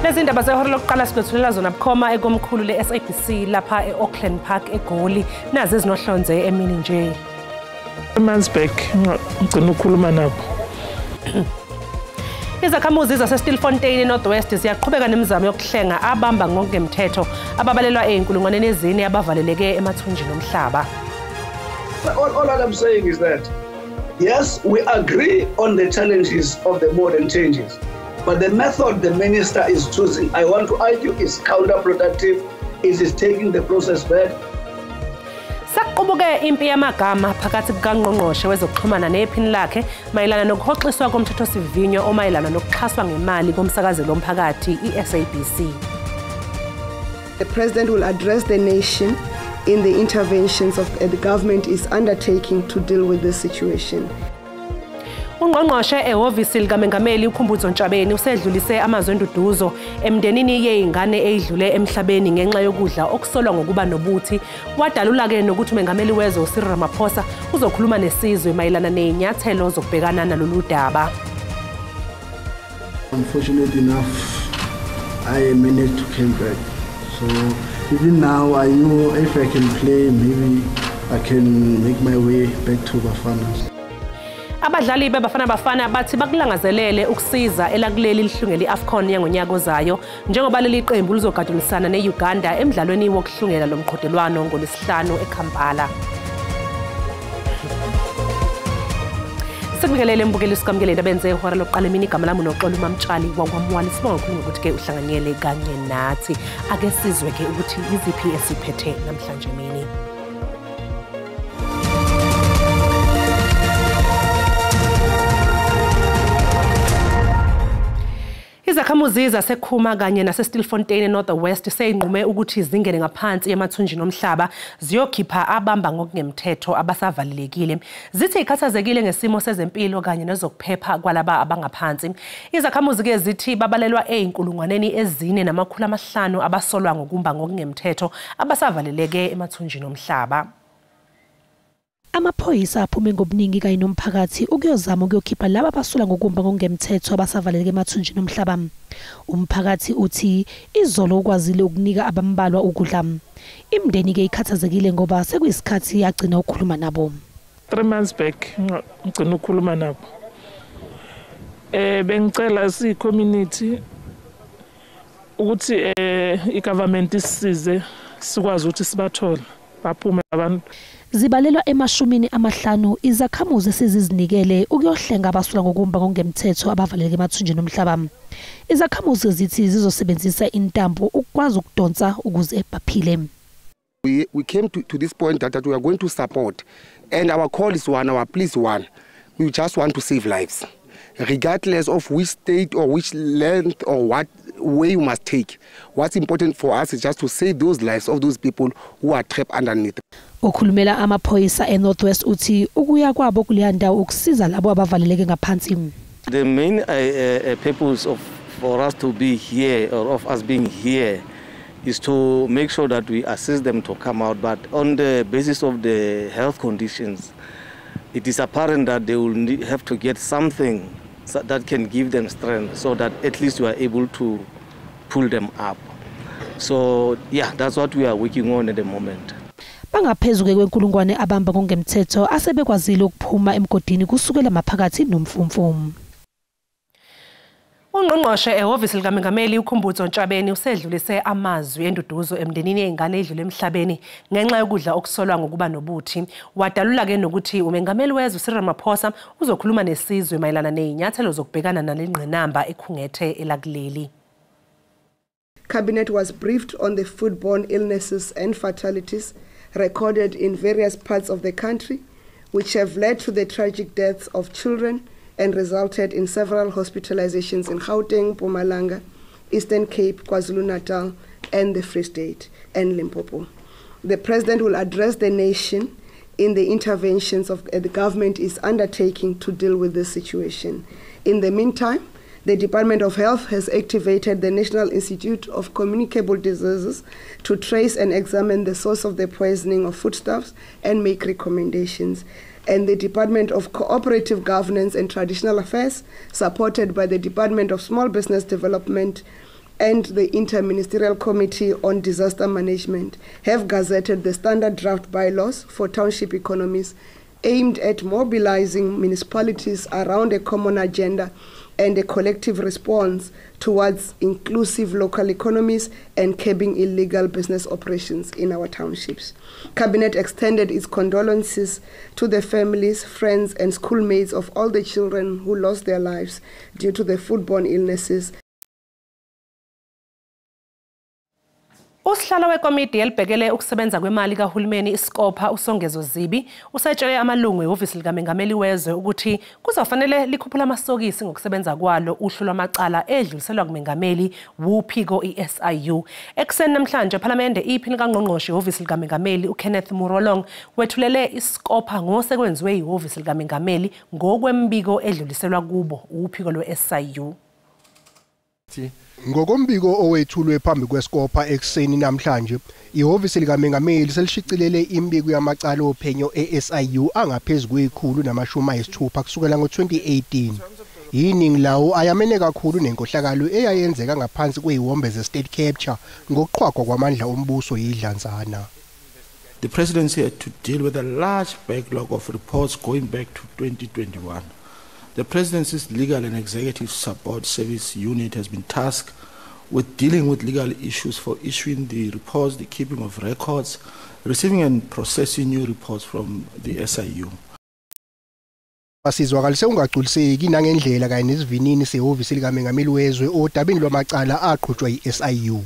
Lezi ndaba zehora lokuqala sibethulela zona bukhoma ekomkhulu le-SABC lapha e-Auckland Park eGoli nazi ezinohlonze emini nje. Mansback ngicela ukukhuluma nabo. Izakhamuzi zase-Stilfontein North West ziyaqhubeka nemizamo yokuhlenga abamba ngokungemthetho ababalelwa ey'nkulungwaneni ezine abavaleleke emathunjini omhlaba. All I'm saying is that yes, we agree on the challenges of the modern changes, but the method the minister is choosing, I want to argue, is counterproductive. It is taking the process back. Saqubuke impi yamagama phakathi kukaNgqongqoshe wezokuxhumana nephini lakhe mayelana nokuhoxiswa komthethosivivinyo omayelana nokuxhaswa ngemali komsakazelo omphakathi iSABC. The President will address the nation in the interventions the government is undertaking to deal with this situation. Ungqongqoshe ehhovisi likaMengameli uKhumbudzo Ntshabeni usedlulise amazwi enduduzo emndenini yezingane ezidlule emhlabeni ngenxa yokudla okusolwa ngokuba nobuthi. Wadalula ke nokuthi uMengameli wezwe uCyril Ramaphosa uzokhuluma nesizwe mayelana nezinyathelo zokubhekana nalolu daba. Unfortunately enough, I managed to come back. So even now, I know if I can play, maybe I can make my way back to Bafana. Abadlali bebafana bathi bakulangazelele ukusiza elakuleli lihlungela iAfcon yangonyaka ozayo njengoba leli qembu lizogadulisana neUganda emidlalweni wokuhlungela lomqhudelwano ngoLwesihlanu eKampala. Sikubikelele mbukeli sikamkeleni abenze ihora lokuqala emini igama lami noXolo uMamtshali wakwamwali sibonga ukukhuluma ukuthi ke uhlanganyele kanye nathi ake sizwe ke ukuthi iziphi esiphethe namhlanje emini. Izakhamuzi zaseKhuma kanye nase-Stilfontein North West seyinqume ukuthi zingene ngaphansi emathunjini omhlaba ziyokhipha abamba ngokungemthetho abasavalelekile. Zithi ikhathazekile ngesimo sezempilo kanye nezokuphepha kwalaba abangaphansi. Izakhamuzi ke zithi babalelwa ey'nkulungwaneni ezine namakhulu amahlanu abasolwa ngokumba ngokungemthetho abasavaleleke emathunjini omhlaba. Amaphoyisa aphume ngobuningi kanye nomphakathi ukuyozama ukuyokhipha laba abasula ngokumba ngokungemthetho abasavaleleke emathunjini omhlaba. Umphakathi uthi izolo ukwazile ukunika abambalwa ukudla. Imndeni ke ikhathazekile ngoba sekuyisikhathi yagcina ukukhuluma nabo. 3 months back ngicela ukukhuluma nabo. Bengicela si-community ukuthi i-government isisize sikwazi ukuthi sibathole baphume abantu. Zibalelwa emashumini amahlanu izakhamuzi esizinikele ukuyohlenga abasula ngokumba ngokungemthetho abavaleleke emathunjini omhlaba. Izakhamuzi zithi zizosebenzisa intambo ukwazi ukudonsa ukuze baphile. We came to this point that we are going to support, and our call is one, our plea is one. We just want to save lives, regardless of which state or which length or what way you must take. What's important for us is just to save those lives of those people who are trapped underneath. Okhulumela amaphoyisa eNorthwest uthi ukuya kwabo kuleya ndawo ukusiza labo abavaleleke ngaphansi. The main purpose for us to be here or of us being here is to make sure that we assist them to come out, but on the basis of the health conditions, it is apparent that they will have to get something that can give them strength so that at least we are able to pull them up. So yeah, that's what we are working on at the moment. Bangaphezuke kwenkulungwane abamba ngokungemthetho asebekwazile ukuphuma emgodini kusukela maphakathi nomfumfumu. Ungqongqoshe ehhovisi likaMengameli uKhumbudzo Ntshabeni usedlulise amazwi enduduzo emndenini yezingane ezidlule emhlabeni ngenxa yokudla okusolwa ngokuba nobuthi. Wadalula ke nokuthi uMengameli wezwe uCyril Ramaphosa uzokhuluma nesizwe mayelana nezinyathelo zokubhekana nalengqinamba ekhungethe elakuleli. Cabinet was briefed on the foodborne illnesses and fatalities recorded in various parts of the country, which have led to the tragic deaths of children and resulted in several hospitalizations in Gauteng, Mpumalanga, Eastern Cape, KwaZulu-Natal, and the Free State, and Limpopo. The President will address the nation in the interventions the government is undertaking to deal with this situation. In the meantime, the Department of Health has activated the National Institute of Communicable Diseases to trace and examine the source of the poisoning of foodstuffs and make recommendations. And the Department of Cooperative Governance and Traditional Affairs, supported by the Department of Small Business Development, and the Interministerial Committee on Disaster Management have gazetted the standard draft bylaws for township economies aimed at mobilizing municipalities around a common agenda and a collective response towards inclusive local economies and curbing illegal business operations in our townships. Cabinet extended its condolences to the families, friends, and schoolmates of all the children who lost their lives due to the foodborne illnesses. Usihlalo wekomidi elibhekele ukusebenza kwemali kahulumeni iSkopha uSongezo Zibi usetshele amalungu ehhovisi likaMengameli wezwe ukuthi kuzofanele likhuphula amasokisi ngokusebenza kwalo uhlu lwamacala edluliselwa kuMengameli wuphiko iSIU. Ekseni namhlanje ePhalamende iphini kaNgqongqoshe ehhovisi likaMengameli uKenneth Murolong wethulele iSkopha ngosekwenziwe ihhovisi likaMengameli ngokwembiko edluliselwa kubo uphiko lweSIU. Ngokombiko owethulwe phambi kweSkopha ekseni namhlanje, ihhovisi likaMengameli selishicilele imbiko yamacala ophenyo eSIU angaphezulu kwe-160 kusukela ngo-2018. Yiningi lawo ayamene kakhulu nenkohlakalo eyayenzeka ngaphansi kwezihombe ze-state capture ngokuqhwagwa kwamandla ombuso yidlanzana. The presidency had to deal with a large backlog of reports going back to 2021. The Presidency's Legal and Executive Support Service Unit has been tasked with dealing with legal issues for issuing the reports, the keeping of records, receiving and processing new reports from the SIU. Basizwakalise ungagculiseki nangendlela kanye nesivinini sehhovisi likaMengameli wezwe odabeni lwamacala aqhutshwa yi-SIU.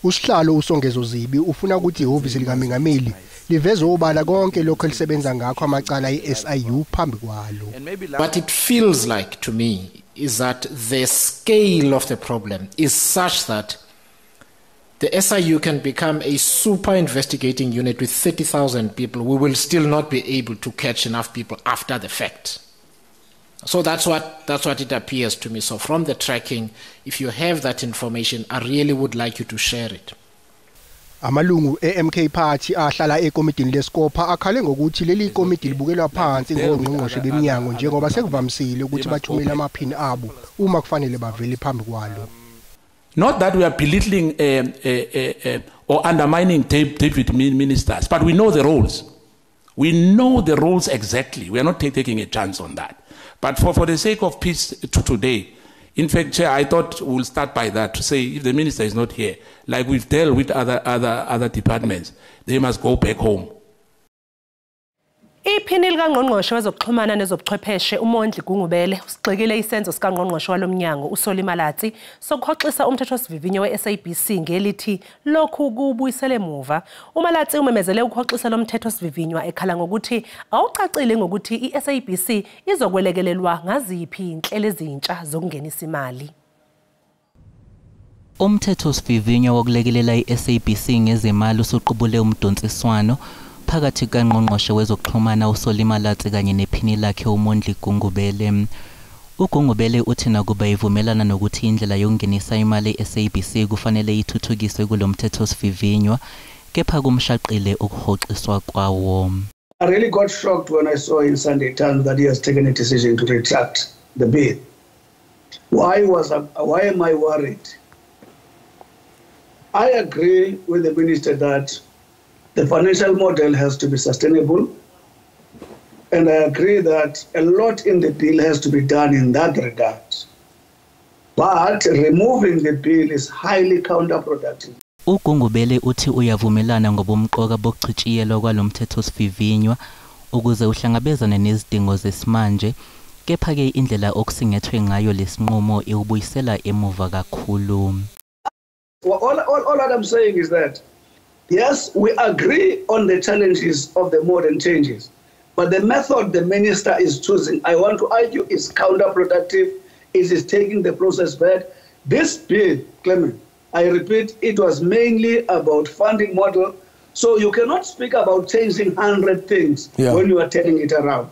Usihlalo uSongezo Zibi ufuna ukuthi ihhovisi likaMengameli liveze obala konke lokho lisebenza ngakho amacala eSIU phambi kwalo. But it feels like to me is that the scale of the problem is such that the SIU can become a super investigating unit with 30,000 people. We will still not be able to catch enough people after the fact. So that's what it appears to me. So from the tracking, if you have that information, I really would like you to share it. Amalungu eMK Party ahlala ekomidini leSkopha akhale ngokuthi leli komidi libukelwa phansi ngongqongqoshe beminyango njengoba sekuvamisile ukuthi bathumele amaphini abo uma kufanele bavele phambi kwalo. Not that we are belittling or undermining deputy ministers, but we know the roles. We know the roles exactly. We are not taking a chance on that. But for the sake of peace today, in fact, Chair, I thought we'll start by that to say if the minister is not here, like we've dealt with other departments, they must go back home. Iphini likaNgqongqoshe wezokuxhumana nezobuchwepheshe uMondli Gungubele usigxekile isenzo sikaNgqongqoshe walomnyango uSoli Malatsi sokuhoxisa umthethosivivinyo weSABC ngelithi lokhu kubuyisele emuva. uMalatsi umemezele ukuhoxisa lomthethosivivinywa ekhala ngokuthi awucacile ngokuthi iSABC izokwelekelelwa ngaziphi inhlelo ezintsha zokungenisa imali. Umthethosivivinyo wokulekelela iSABC ngezimali usuqubule umdonsiswano phakathi kaNgqongqoshe wezokuxhumana uSoli Malatsi kanye nephini lakhe uMondli Gungubele. uGungubele uthi nakuba ivumelana nokuthi indlela yokungenisa imali eSABC kufanele ithuthukiswe kulomthethosivivinywa kepha kumshaqile ukuhoxiswa kwawo. I really got shocked when I saw in Sunday Times that he has taken a decision to retract the bill. Why am I worried? I agree with the minister that the financial model has to be sustainable, and I agree that a lot in the bill has to be done in that regard. But removing the bill is highly counterproductive. uGungubele uthi uyavumelana ngobumqoka bokuchitshiyelwa kwalomthethosivivinywa ukuze uhlangabezane nezidingo zesimanje, kepha-ke indlela okusingethwe ngayo lesinqumo iwubuyisela emuva kakhulu. All I'm saying is that yes, we agree on the challenges of the modern changes, but the method the minister is choosing, I want to argue, is counterproductive. It is taking the process back. This bill, Clement, I repeat, it was mainly about funding model. So you cannot speak about changing 100 things when you are turning it around.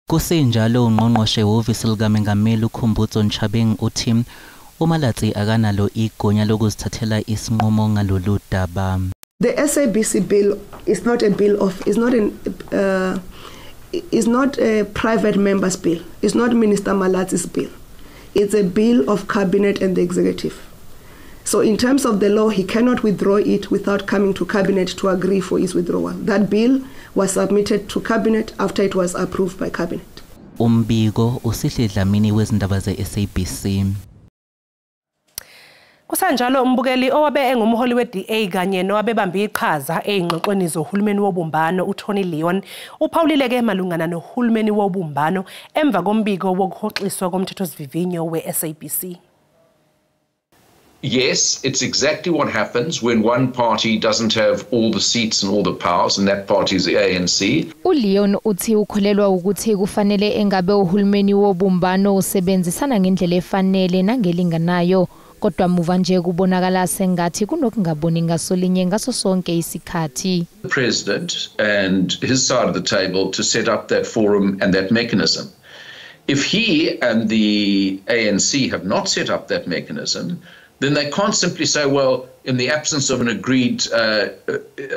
Kusenjalo uNgqongqoshe wehhovisi likaMengameli uKhumbudzo Ntshabeng uthi uMalatsi akanalo igunya lokuzithathela isinqumo ngalolu daba. The SABC bill is not a bill of, is not a private member's bill. It's not Minister Malatsi's bill. It's a bill of cabinet and the executive. So in terms of the law, he cannot withdraw it without coming to cabinet to agree for his withdrawal. That bill was submitted to cabinet after it was approved by cabinet. Umbiko uSihle Dlamini wezindaba ze-SABC. Kusanjalo umbukeli owabe engumholi we-DA kanye nowabebambe iqhaza eyingxoxweni zohulumeni wobumbano uTony Leon uphawulile-ke malungana nohulumeni wobumbano emva kombiko wokuhoxiswa komthethosivivinyo we-SABC. Yes, it's exactly what happens when one party doesn't have all the seats and all the powers, and that party is the ANC. uLeon uthi ukholelwa ukuthi kufanele engabe uhulumeni wobumbano usebenzisana ngendlela efanele nangelinganayo, kodwa muva nje kubonakala sengathi kunokungaboni ngasolinye ngaso sonke isikhathi. The president and his side of the table to set up that forum and that mechanism. If he and the ANC have not set up that mechanism, then they can't simply say, well, in the absence of an agreed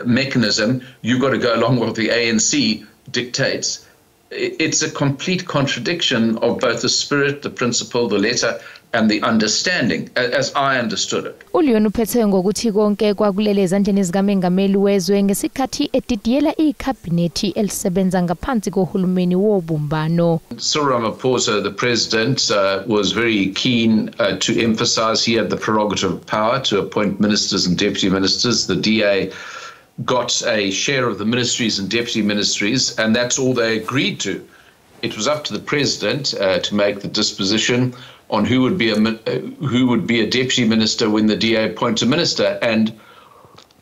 mechanism, you've got to go along with what the ANC dictates. It's a complete contradiction of both the spirit, the principle, the letter, and the understanding, as I understood it. uLeon uphethe ngokuthi konke kwakulele ezandleni zikamengameli wezwe ngesikhathi edidiyela ikhabhinethi elisebenza ngaphansi kohulumeni wobumbano. Cyril Ramaphosa, the president, was very keen to emphasize he had the prerogative of power to appoint ministers and deputy ministers. The DA got a share of the ministries and deputy ministries, and that's all they agreed to. It was up to the president to make the disposition on who would be a deputy minister when the DA appoints a minister, and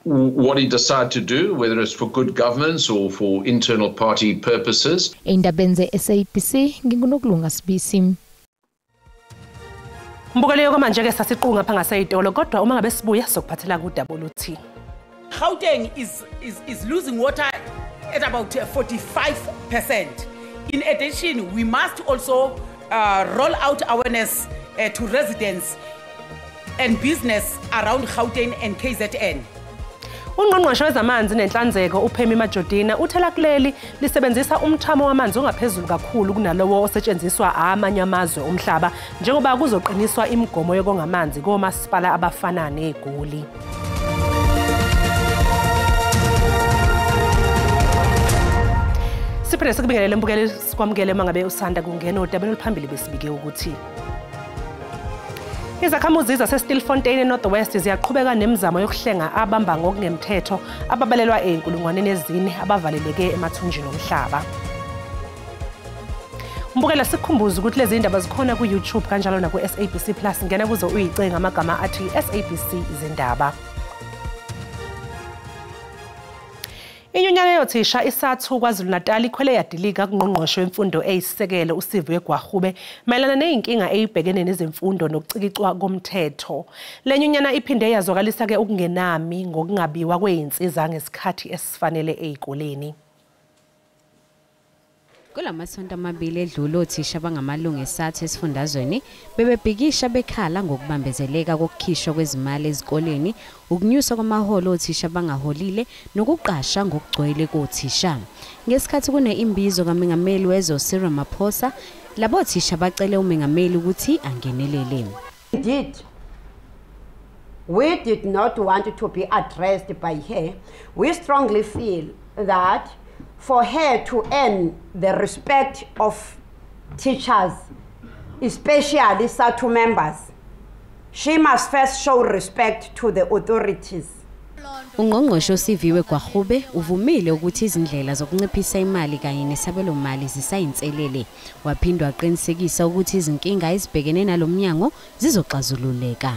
what he decided to do, whether it's for good governance or for internal party purposes. Indaba ze-SABC nginguNokulunga Sibisi. Mbukeli manje ke sasiqunga ngapha ngaseyitolo kodwa uma ngabe sibuya sokuphathela ku-WT. Gauteng is losing water at about 45%. In addition, we must also roll out awareness to residents and business around Gauteng and KZN. Ungqongqoshe wezamanzi nenhlanzeko uPhemi Majodina uthela kuleli lisebenzisa umthamo wamanzi ongaphezulu kakhulu kunalowo osetshenziswa amanye amazwe omhlaba njengoba kuzoqiniswa imigomo yokongamanzi komasipala abafana neGoli. Siphinde sikubingelele mbukeli sikwamukele mangabe usanda kungena udaba oluphambili besibike ukuthi izakhamuzi zaseStilfontein North West ziyaqhubeka nemizamo yokuhlenga abamba ngokungemthetho ababalelwa eyinkulungwaneni ezine abavaleleke emathunjini omhlaba. Mbukela sikhumbuza ukuthi lezi ndaba zikhona ku YouTube kanjalo na ku SABC Plus ngena kuzo uyicenga amagama athi SABC izindaba. Inyunyana yothisha isathu KwaZulu-Natal ikhwele yadilika kungqongqoshe wemfundo eyisisekelo uSiviwe Gwahube mayelana neyinkinga eyibhekene nezemfundo nokucikicwa komthetho. Le nyunyana iphinde yazwakalisa ke ukungenami ngokungabiwa kweinsiza ngesikhathi esifanele ezikoleni. Kulamasonto amabili edlule othisha bangamalungu esathu esifundazweni bebebhikisha bekhala ngokubambezeleka kokukhishwa kwezimali ezikoleni, ukunyusa kwamaholo othisha bangaholile nokuqasha ngokugcwele kothisha. Ngesikhathi kuneimbizo kaMengameli wezwe Cyril Ramaphosa, labo othisha bacele uMengameli ukuthi angenelele. Indeed, we did not want to be addressed by her. We strongly feel that for her to earn the respect of teachers, especially SATU members, she must first show respect to the authorities. Ungqongqoshe uSiviwe Gwahube uvumile ukuthi izindlela zokunciphisa imali kanye nesabelo mali zisayinselele. Waphindwa aqinisekisa ukuthi izinkinga ezibhekene nalomnyango zizoxazululeka.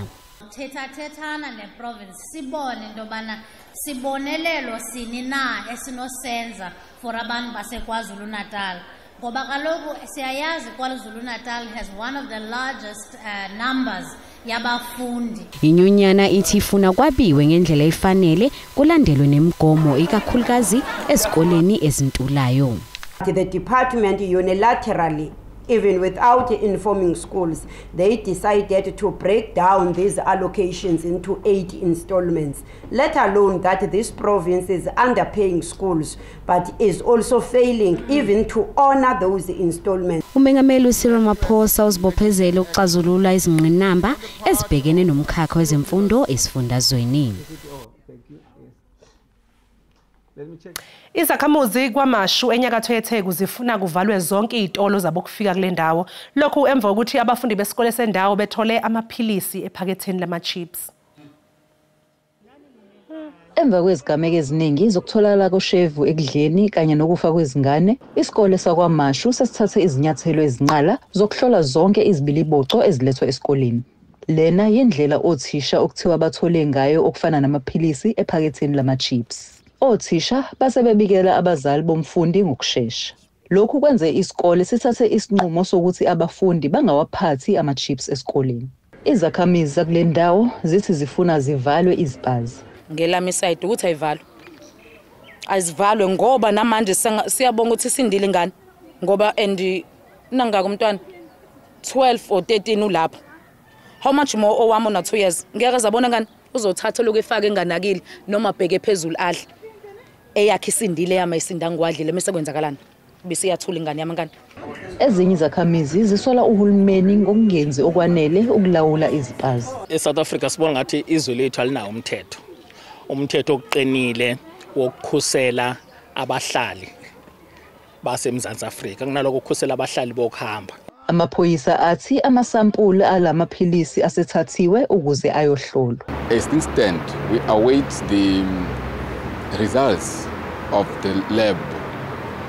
Thethana neprovince sibone into bana sibonelelo sini na esinosenza for abantu baseKwaZulu Natal ngoba kaloku siyayazi KwaZulu Natal has one of the largest numbers yabafundi. Inyunyana ithi ifuna kwabiwe ngendlela efanele kulandelwe nemigomo ikakhulukazi ezikoleni ezintulayo. The department unilaterally even without informing schools, they decided to break down these allocations into 8 installments, let alone that this province is underpaying schools, but is also failing even to honor those installments. Umengameli Cyril Ramaphosa uzibophezela ukuxazulula izingqinamba ezibhekene nomkhakha wezemfundo esifundazweni. Izakhamuzi kwaMashu enyakatho yeTheku zifuna kuvalwe zonke izitolo zabo kufika kule ndawo. Lokhu emva ukuthi abafundi besikole sendawo bethole amaphilisi ephaketheni lama-chips. Emva kwezigameko eziningi zokutholakala koshevu ekudleni kanye nokufa kwezingane, isikole sakwaMashu sesithathe izinyathelo ezinqala zokuhlola zonke izibiliboco ezilethwa esikoleni. Lena yindlela othisha okuthiwa bathole ngayo okufana namaphilisi ephaketheni lama-chips. Othisha basebebikela abazali bomfundi ngokusheshsha. Lokhu kwenze isikole sithathe isinqumo sokuthi abafundi bangawaphathi ama-chips esikoleni. Izakhamizi zakule ndawo zithi zifuna zivalwe izipazi. Ngelami side ukuthi ayivalwe. Azivalwe ngoba namanje siyabonga ukuthi sindile ingane. Ngoba and nangaka umntwana 12 or 13 ulapha. How much more owami ona 2 years? Ngeke zabona ngani uzothatha lokho efake enganakile noma bheke phezulu adle. Eyakhe isindile yama isindanga kwadlile bese kwenzakalana. Bese iyathula ingane yamangane. Ezinye izakhamizi zisola uhulumeni ngokungenzi okwanele ukulawula izipazi. eSouth Africa sibona ngathi izwe lethu alinawo umthetho. Umthetho oqinile wokukhusela abahlali baseMzantsi Afrika kunaloko ukukhusela abahlali bokuhamba. Amaphoyisa athi amasampuli alamaphilisi asethathiwe ukuze ayohlolwa. As things stand, we await the results of the lab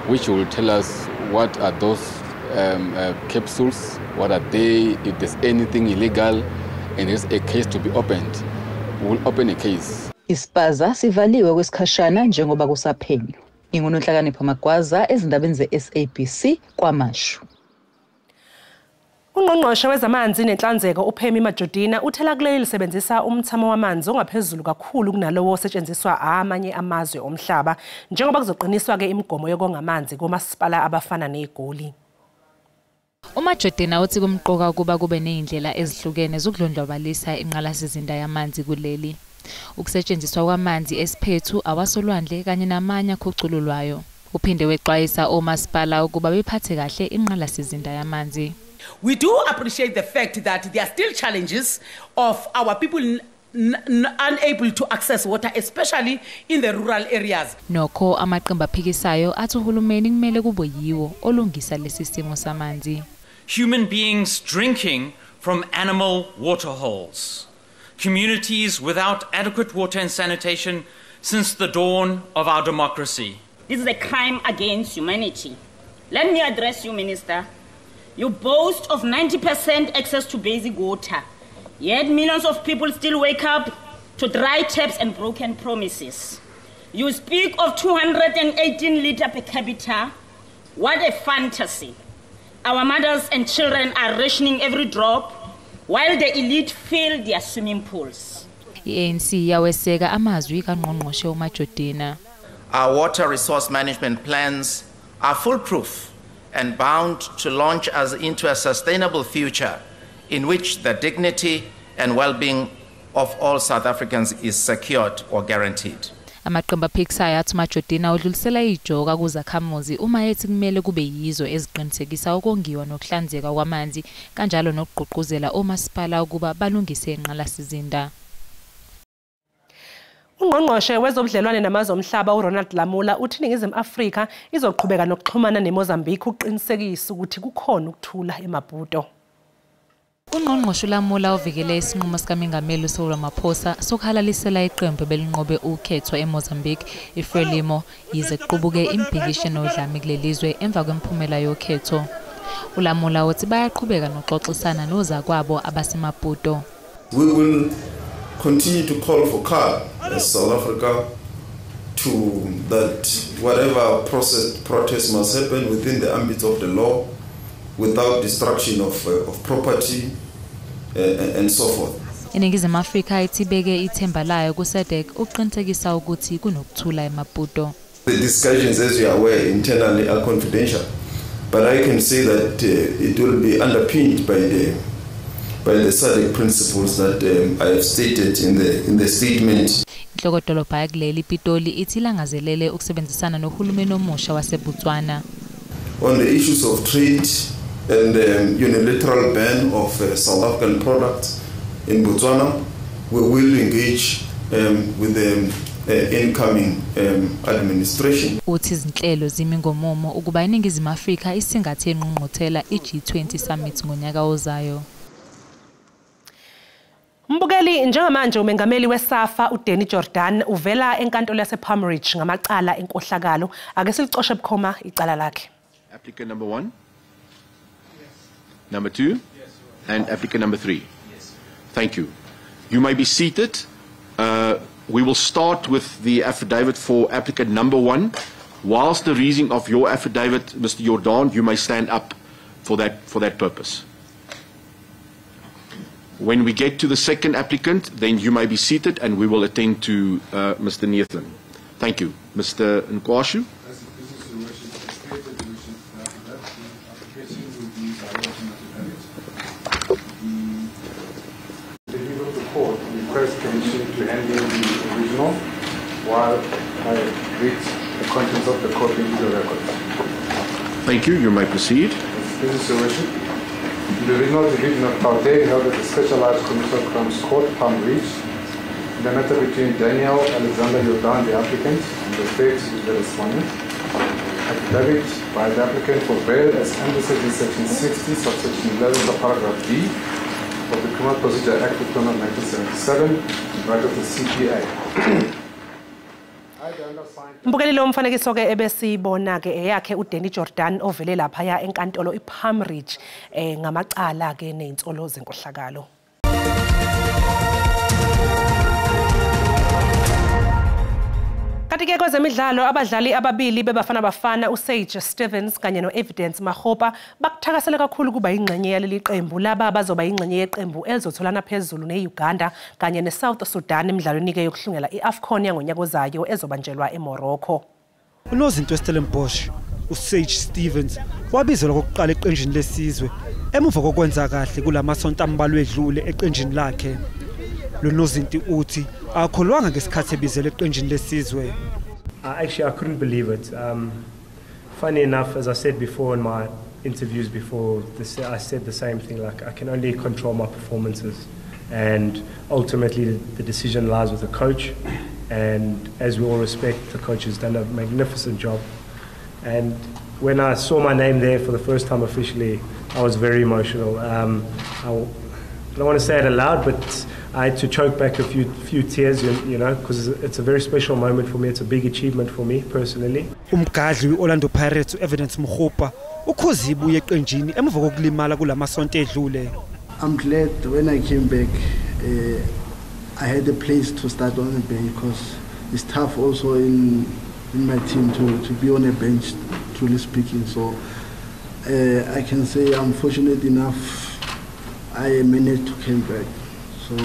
which will tell us what are those capsules, what are they, if there's anything illegal and there's a case to be opened, we'll open a case. Ispaza sivaliwe kwesikhashana njengoba kusaphenywa. Ingunonhlakanipho Magwaza ezindabeni ze-SABC kwaMashu. Ungqongqoshe wezamanzi nenhlanzeko uPhemi Majodina uthela kuleli lisebenzisa umthamo wamanzi ongaphezulu kakhulu kunalowo osetshenziswa amanye amazwe omhlaba njengoba kuzoqiniswa ke imigomo yokonga amanzi komasipala abafana neGoli. uMajodina uthi kumqoka kuba kube nezindlela ezihlukene zokudlondlobalisa inqalasizinda yamanzi kuleli. Ukusetshenziswa kwamanzi esiphethu awasolwandle kanye namanye akhucululwayo. Uphinde wexwayisa omasipala ukuba bephathe kahle inqalasizinda yamanzi. We do appreciate the fact that there are still challenges of our people unable to access water, especially in the rural areas. Nokho amaqembu aphikisayo athi uhulumeni kumele kube yiwo olungisa lesi simo samanzi. Human beings drinking from animal water holes. Communities without adequate water and sanitation since the dawn of our democracy. This is a crime against humanity. Let me address you, Minister. You boast of 90% access to basic water, yet millions of people still wake up to dry taps and broken promises. You speak of 218 litres per capita. What a fantasy. Our mothers and children are rationing every drop, while the elite fill their swimming pools. ANC yaweseka amazwi kaNgqongqoshe uMajodina. Our water resource management plans are foolproof and bound to launch us into a sustainable future in which the dignity and well-being of all South Africans is secured or guaranteed. Amaqembu aphikisayo athi uMajodina udlulisela ijoka kuzakhamuzi uma ethi kumele kube yizo eziqinisekisa ukongiwa nokuhlanzeka kwamanzi kanjalo nokugqugquzela omasipala ukuba balungise inqalasizinda. Ungqongqoshe wezobudlelwane namazwe omhlaba uRonald Lamula uthi iNingizimu Afrika izoqhubeka nokuxhumana neMozambique ukuqinisekisa ukuthi kukhona ukuthula eMaputo. Ungqongqoshe Lamula uvikele isinqumo sikaMengameli Cyril Ramaphosa sokhalalisela iqembu belinqobe ukhetho eMozambique iFrelimo yize kuqubuke impikishano odlame kulelizwe emva kwemphumela yokhetho. uLamula uthi bayaqhubeka nokuxoxisana nozakwabo abasemaputo. We will continue to call for CAR as South Africa to that whatever protest must happen within the ambit of the law without destruction of property and so forth. iNingizimu Afrika ithibeke ithemba layo kuSADC uqinisekisa ukuthi kunokuthula eMaputo. The discussions, as you are aware, internally are confidential. but I can say that it will be underpinned by the SADC principles that I have stated in the statement. Inhloko-dolobha yakuleli Pitoli ithi langazelele ukusebenzisana nohulumeni omusha waseBotswana. On the issues of trade and unilateral ban of South African products in Botswana, we will engage with the incoming administration. Uthi izinhlelo zimi ngomumo ukuba iNingizimu Afrika isingathe ingqungquthela iG20 Summit ngonyaka ozayo. Mbukeli, njengamanje umengameli weSAFA uDanny Jordan uvela enkantolo yasePalm Ridge ngamacala enkohlakalo. Ake silicoshe bukhoma icala lakhe. Applicant number 1? Yes. Number 2? Yes. And applicant number 3? Yes. Thank you. You may be seated. We will start with the affidavit for applicant number 1. Whilst the reading of your affidavit, Mr. Jordan, you may stand up for that purpose. When we get to the second applicant, then you may be seated and we will attend to Mr. Nathan. Thank you. Mr. Nkwashu. The legal of the court requests permission to hand in the original while I read the contents of the court into the records. Thank you. You may proceed. This is your worship. The original division of Gauteng held at the Specialized Commercial Crimes Court, Palm Ridge, in the matter between Daniel Alexander Jordan, the applicant, and the state is the respondent. Affidavit by the applicant for bail as understood in section 60, subsection 11 of paragraph B of the Criminal Procedure Act of 1977, right of the CPA. Mbukeli lo mfanekiso ke ebesibona ke eyakhe uDanny Jordan ovele lapha ya enkantolo iPalm Ridge ngamacala ke nezinsolo zenkohlakalo. Kanti-ke kwezemidlalo abadlali ababili bebafana bafana uSage Stevens kanye noEvidence Mahopa bakuthakasela kakhulu kuba ingxenye yaleli qembu laba bazoba ingxenye yeqembu elizotholana phezulu neUganda kanye neSouth Sudan emidlalweni ke yokuhlungela iAfcon yangonyaka ozayo ezobanjelwa eMorocco. Unozinto Stellenbosch uSage Stevens wabizelwa kokuqala eqenjini lesizwe emuva kokwenza kahle kulamasonto ambalwa edlule eqenjini lakhe. Lunozinto uthi akholwanga ngesikhathi ebizelwe eqenjini lesizwe. Actually, I couldn't believe it. Funny enough, as I said before in my interviews before this, I said the same thing, like I can only control my performances and ultimately the decision lies with the coach, and as we all respect, the coach has done a magnificent job. And when I saw my name there for the first time officially, I was very emotional. I don't want to say it aloud, but I had to choke back a few tears, you know, because it's a very special moment for me. It's a big achievement for me personally. Umgadli Orlando Pirates Evidence Mahopa ukhoziba uye eqenjini emuva kokulimala kulamasonto edlule. I'm glad when I came back I had a place to start on the bench because it's tough also in my team to be on a bench, truly speaking. So I can say I'm fortunate enough I managed to come back. So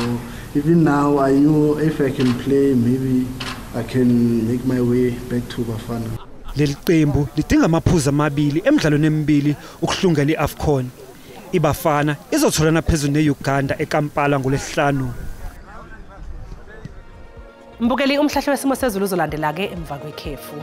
even now I know if I can play, maybe I can make my way back to Bafana. Leli qembu lidinga amaphuzu amabili emidlalweni emibili ukuhlungela iAfcon. iBafana izotholana phezulu neUganda eKampala ngolesihlanu. Mbukeli umhlahlo wesimo sezulu uzolandela ke emva kwekhefu.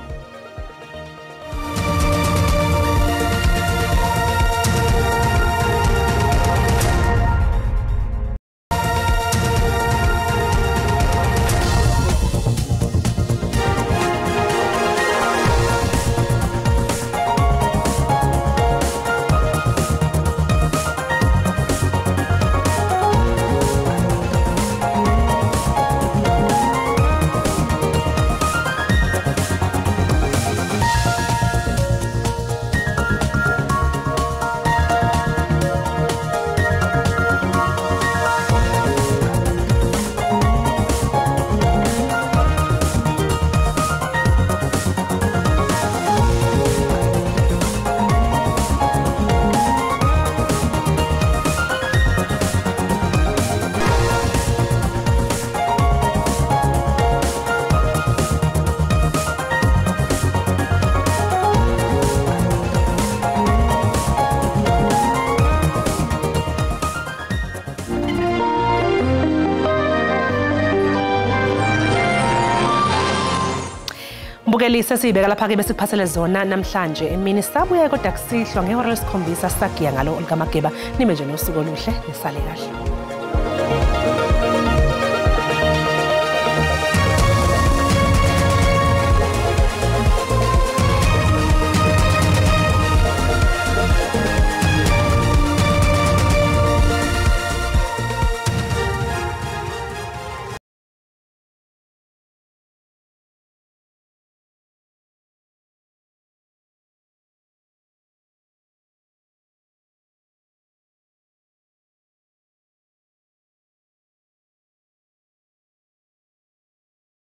Zabukeli sesibeka lapha ke bese kuphathele zona namhlanje emini sabuye kodwa kusihlwa ngehora lesikhombisa sagiya ngalo Olga Mageba nime nje nosuku oluhle nisale kahle.